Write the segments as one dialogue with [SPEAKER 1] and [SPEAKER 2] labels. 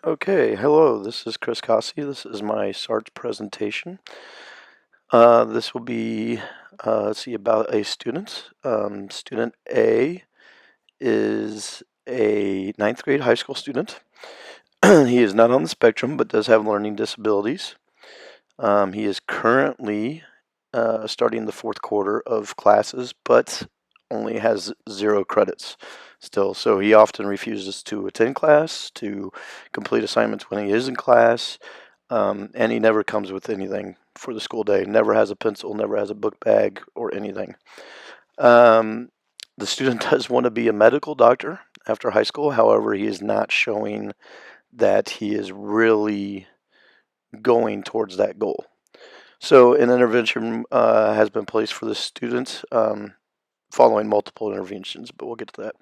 [SPEAKER 1] Okay, hello, this is Chris Cossey. This is my Sart presentation. This will be, let's see, about a student. Student A is a ninth grade high school student. He is not on the spectrum, but does have learning disabilities. He is currently starting the fourth quarter of classes, but only has 0 credits still. So he often refuses to attend class, to complete assignments when he is in class, and he never comes with anything for the school day. Never has a pencil, never has a book bag or anything. Um, the student does want to be a medical doctor after high school. However, he is not showing that he is really going towards that goal. So an intervention has been placed for the student following multiple interventions, but we'll get to that.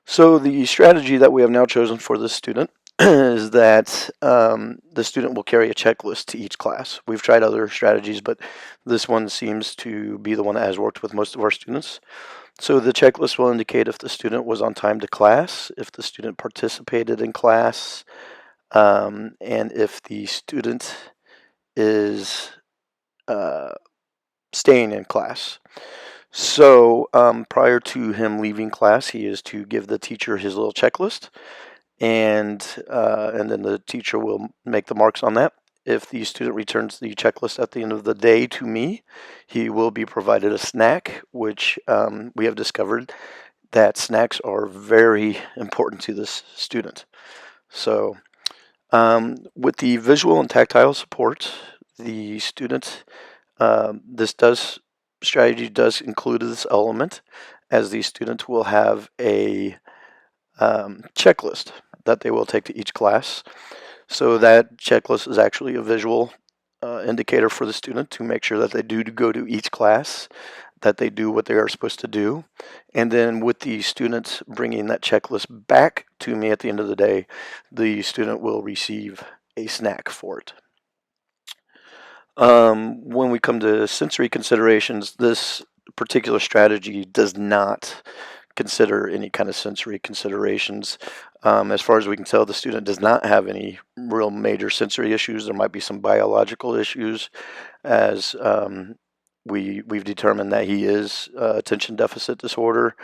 [SPEAKER 1] So the strategy that we have now chosen for this student is that the student will carry a checklist to each class. We've tried other strategies, but this one seems to be the one that has worked with most of our students. So the checklist will indicate if the student was on time to class, if the student participated in class, and if the student is uh, staying in class. So prior to him leaving class, he is to give the teacher his little checklist, and then the teacher will make the marks on that. If the student returns the checklist at the end of the day to me, he will be provided a snack, which we have discovered that snacks are very important to this student. So, with the visual and tactile support, the student, this strategy does include this element, as the student will have a checklist that they will take to each class. So that checklist is actually a visual indicator for the student to make sure that they do go to each class, that they do what they are supposed to do. And then with the students bringing that checklist back to me at the end of the day, the student will receive a snack for it. When we come to sensory considerations, this particular strategy does not consider any kind of sensory considerations. As far as we can tell, the student does not have any real major sensory issues. There might be some biological issues, as we've determined that he is attention deficit disorder.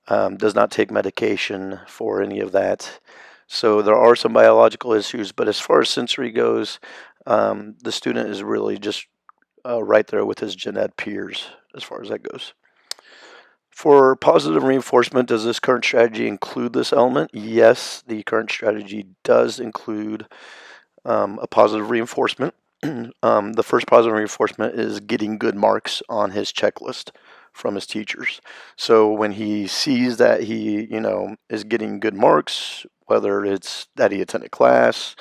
[SPEAKER 1] Does not take medication for any of that. So there are some biological issues, but as far as sensory goes, the student is really just right there with his gen ed peers as far as that goes. For positive reinforcement, does this current strategy include this element? Yes, the current strategy does include a positive reinforcement. The first positive reinforcement is getting good marks on his checklist from his teachers. So when he sees that he, is getting good marks, whether it's that he attended class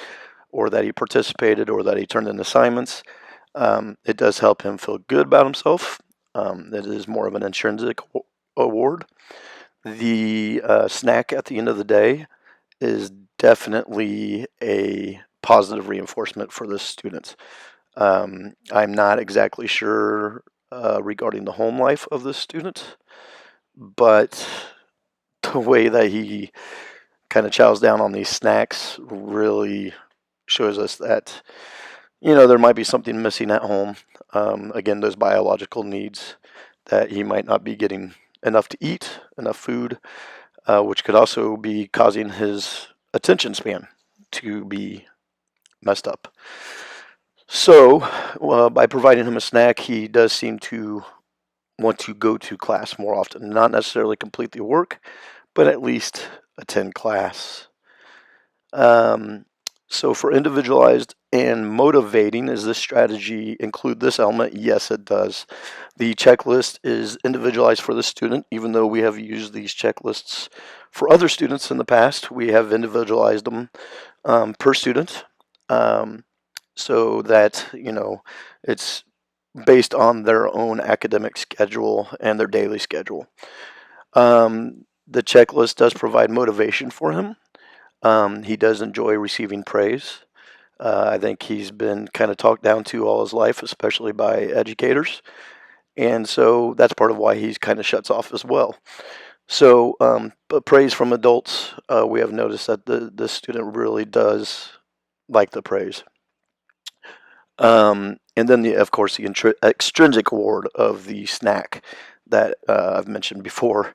[SPEAKER 1] or that he participated or that he turned in assignments, it does help him feel good about himself. It is more of an intrinsic award. The snack at the end of the day is definitely a positive reinforcement for the students. I'm not exactly sure regarding the home life of the student, but the way that he kind of chows down on these snacks really shows us that there might be something missing at home. Again, those biological needs that he might not be getting enough to eat, enough food, which could also be causing his attention span to be messed up. So, by providing him a snack, he does seem to want to go to class more often. Not necessarily complete the work, but at least attend class. Um, so, for individualized and motivating, does this strategy include this element? Yes, it does. The checklist is individualized for the student, even though we have used these checklists for other students in the past. We have individualized them per student, so that it's based on their own academic schedule and their daily schedule. The checklist does provide motivation for him. He does enjoy receiving praise. I think he's been kind of talked down to all his life, especially by educators. And so that's part of why he kind of shuts off as well. So, but praise from adults, we have noticed that the student really does like the praise. And then, of course, the extrinsic reward of the snack that I've mentioned before,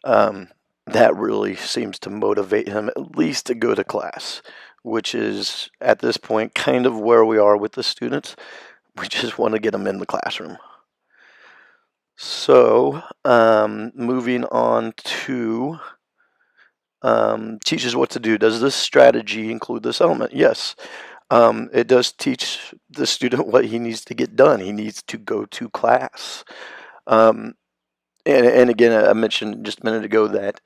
[SPEAKER 1] um, that really seems to motivate him at least to go to class, which is at this point kind of where we are with the students. We just want to get them in the classroom. So, moving on to teaches what to do. Does this strategy include this element? Yes. It does teach the student what he needs to get done. He needs to go to class. Um, and again, I mentioned just a minute ago that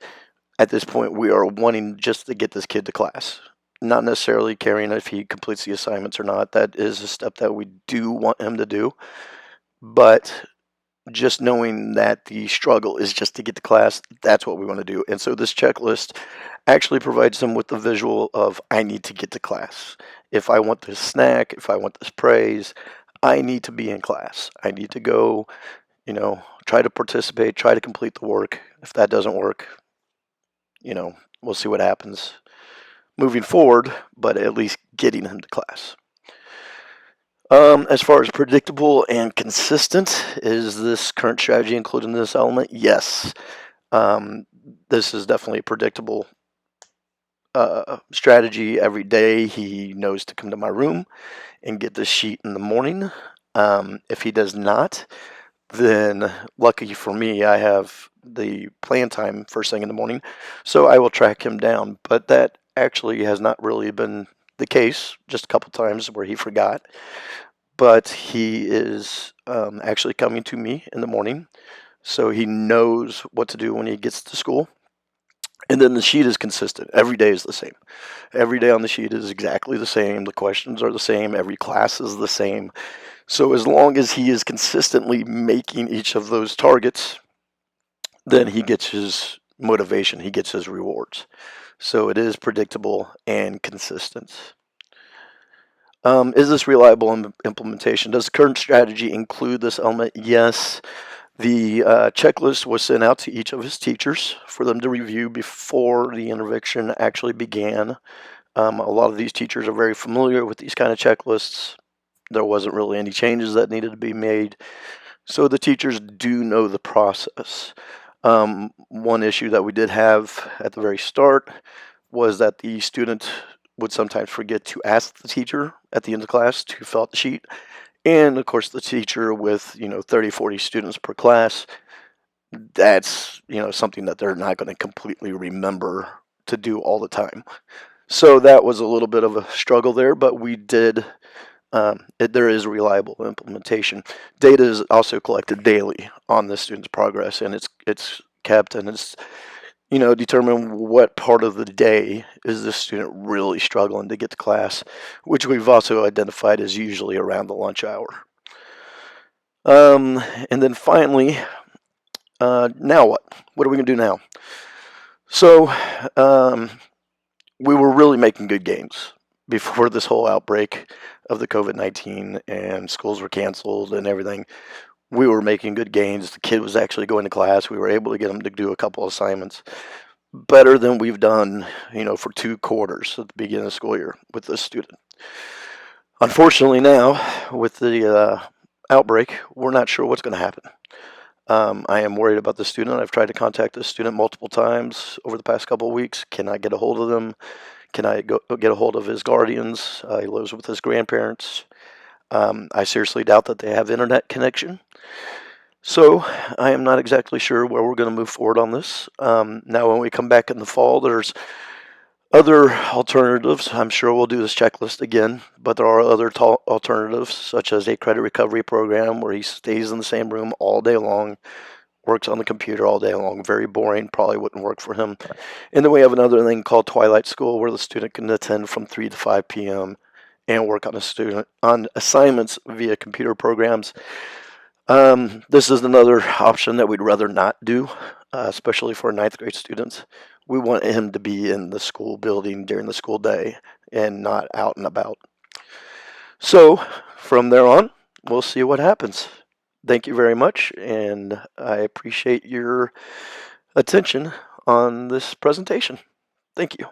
[SPEAKER 1] at this point we are wanting just to get this kid to class, not necessarily caring if he completes the assignments or not. That is a step that we do want him to do, but just knowing that the struggle is just to get to class, that's what we want to do. And so this checklist actually provides them with the visual of I need to get to class. If I want this snack, if I want this praise, I need to be in class. I need to go, try to participate, try to complete the work. If that doesn't work, we'll see what happens moving forward, but at least getting him to class. As far as predictable and consistent, is this current strategy including this element? Yes. Um, this is definitely a predictable strategy. Every day he knows to come to my room and get the sheet in the morning. If he does not, then lucky for me, I have the plan time first thing in the morning, so I will track him down. But that actually has not really been the case, just a couple times where he forgot. But he is actually coming to me in the morning, so he knows what to do when he gets to school. And then the sheet is consistent. Every day is the same. Every day on the sheet is exactly the same. The questions are the same. Every class is the same. So as long as he is consistently making each of those targets, then he gets his motivation, he gets his rewards. So it is predictable and consistent. Is this reliable implementation? Does the current strategy include this element? Yes. The checklist was sent out to each of his teachers for them to review before the intervention actually began. A lot of these teachers are very familiar with these kind of checklists. There wasn't really any changes that needed to be made. So the teachers do know the process. One issue that we did have at the very start was that the student would sometimes forget to ask the teacher at the end of class to fill out the sheet. And of course, the teacher with 30, 40 students per class, that's something that they're not going to completely remember to do all the time. So that was a little bit of a struggle there, but we did. There is reliable implementation. Data is also collected daily on the student's progress, and it's kept and it's determine what part of the day is the student really struggling to get to class, which we've also identified as usually around the lunch hour. And then finally, now what? What are we going to do now? So we were really making good gains before this whole outbreak of the COVID-19 and schools were canceled and everything. We were making good gains. The kid was actually going to class. We were able to get him to do a couple of assignments better than we've done, for 2 quarters at the beginning of the school year with this student. Unfortunately now, with the outbreak, we're not sure what's going to happen. I am worried about the student. I've tried to contact the student multiple times over the past couple of weeks. Can I get a hold of them? Can I get a hold of his guardians? He lives with his grandparents. I seriously doubt that they have internet connection. So I am not exactly sure where we're going to move forward on this. Now, when we come back in the fall, there's other alternatives. I'm sure we'll do this checklist again, but there are other alternatives, such as a credit recovery program where he stays in the same room all day long, works on the computer all day long. Very boring, probably wouldn't work for him. And then we have another thing called Twilight School, where the student can attend from 3 to 5 p.m. and work on assignments via computer programs. This is another option that we'd rather not do, especially for 9th grade students. We want him to be in the school building during the school day and not out and about. So from there on, we'll see what happens. Thank you very much, and I appreciate your attention on this presentation. Thank you.